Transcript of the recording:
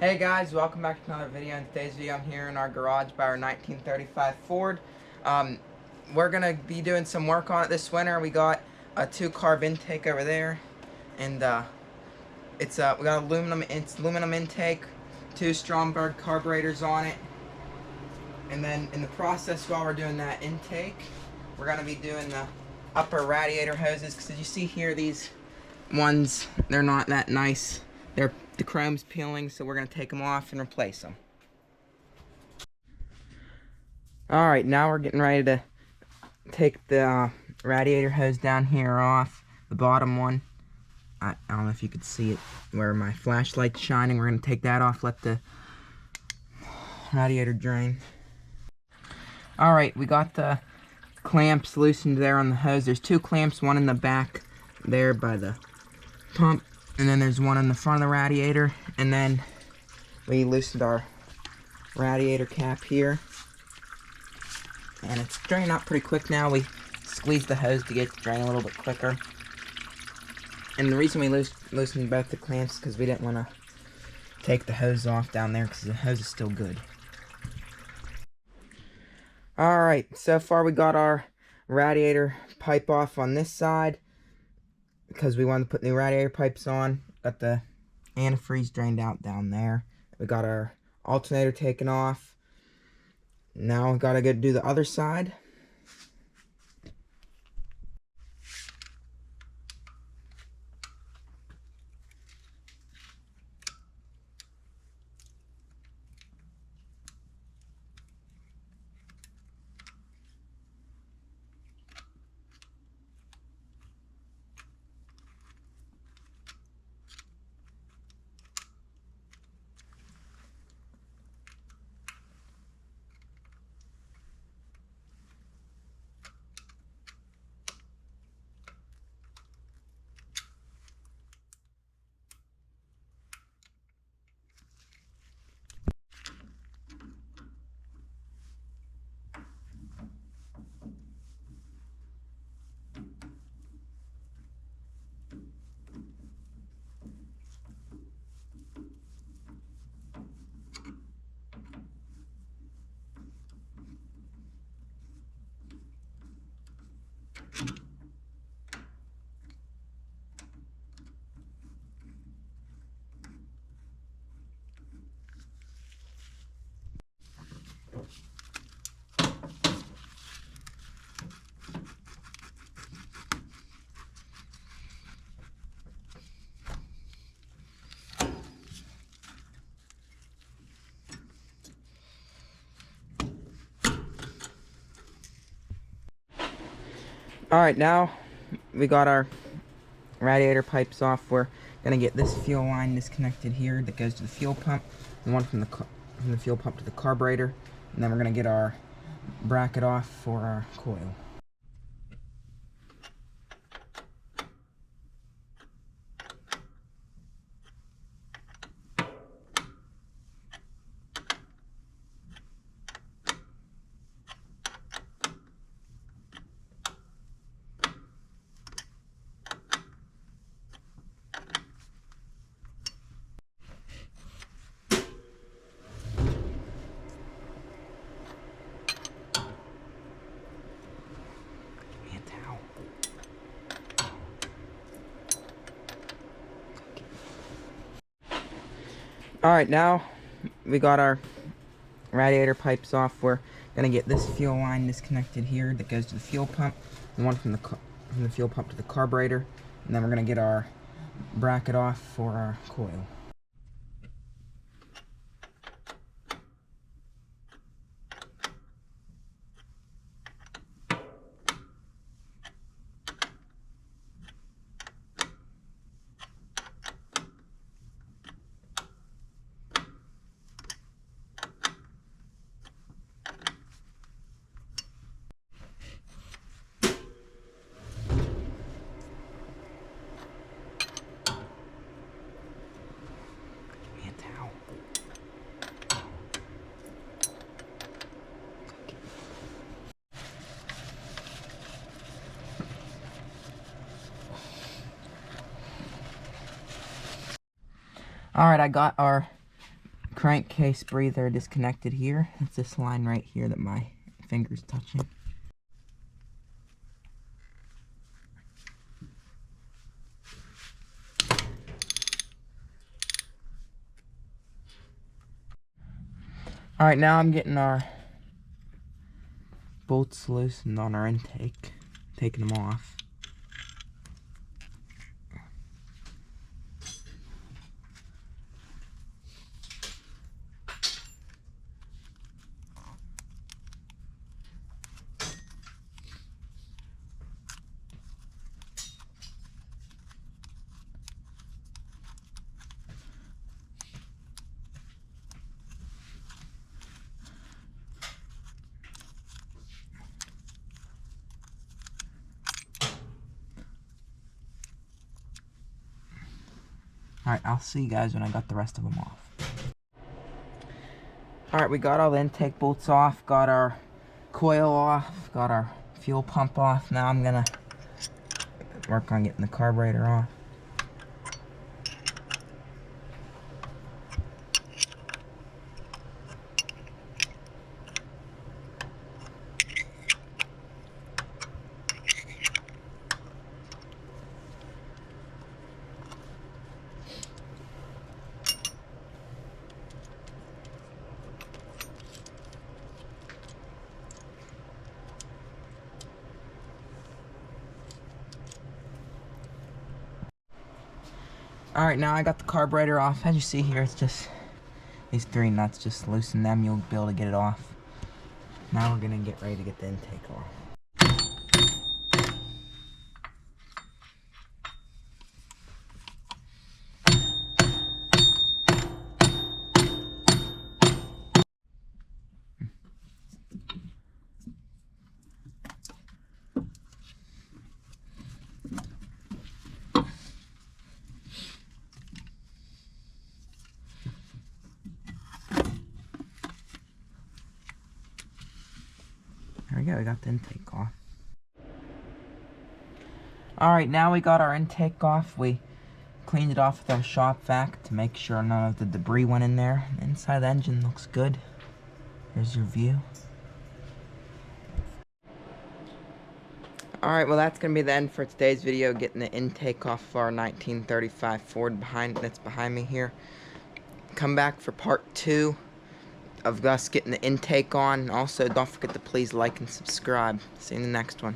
Hey guys, welcome back to another video. In today's video, I'm here in our garage by our 1935 Ford. We're gonna be doing some work on it this winter. We got a 2 carb intake over there, and we got aluminum intake, 2 Stromberg carburetors on it, and then in the process while we're doing that intake, we're gonna be doing the upper radiator hoses. Because as you see here, these ones, they're not that nice. The chrome's peeling, so we're going to take them off and replace them. Alright, now we're getting ready to take the radiator hose down here off, the bottom one. I don't know if you could see it where my flashlight's shining. We're going to take that off, let the radiator drain. Alright, we got the clamps loosened there on the hose. There's 2 clamps, one in the back there by the pump, and then there's one in the front of the radiator, and then we loosened our radiator cap here, and it's draining out pretty quick now. We squeezed the hose to get it to drain a little bit quicker, and the reason we loosened both the clamps is because we didn't want to take the hose off down there because the hose is still good. Alright, so far we got our radiator pipe off on this side because we wanted to put new radiator pipes on. Got the antifreeze drained out down there. We got our alternator taken off. Now we gotta go do the other side. Alright, now we got our radiator pipes off. We're gonna get this fuel line disconnected here that goes to the fuel pump, and one from the fuel pump to the carburetor, and then we're gonna get our bracket off for our coil. Alright, now we got our radiator pipes off. We're gonna get this fuel line disconnected here that goes to the fuel pump, and one from the fuel pump to the carburetor, and then we're gonna get our bracket off for our coil. Alright, I got our crankcase breather disconnected here. It's this line right here that my finger's touching. Alright, now I'm getting our bolts loosened on our intake, taking them off. Alright, I'll see you guys when I got the rest of them off. Alright, we got all the intake bolts off, got our coil off, got our fuel pump off. Now I'm gonna work on getting the carburetor off. Alright, now I got the carburetor off. As you see here, it's just these 3 nuts. Just loosen them, you'll be able to get it off. Now we're gonna get ready to get the intake off. There we go, we got the intake off. Alright, now we got our intake off. We cleaned it off with our shop vac to make sure none of the debris went in there. The inside of the engine looks good. Here's your view. Alright, well that's going to be the end for today's video, getting the intake off of our 1935 Ford that's behind me here. Come back for part 2 of us getting the intake on. Also, don't forget to please like and subscribe. See you in the next one.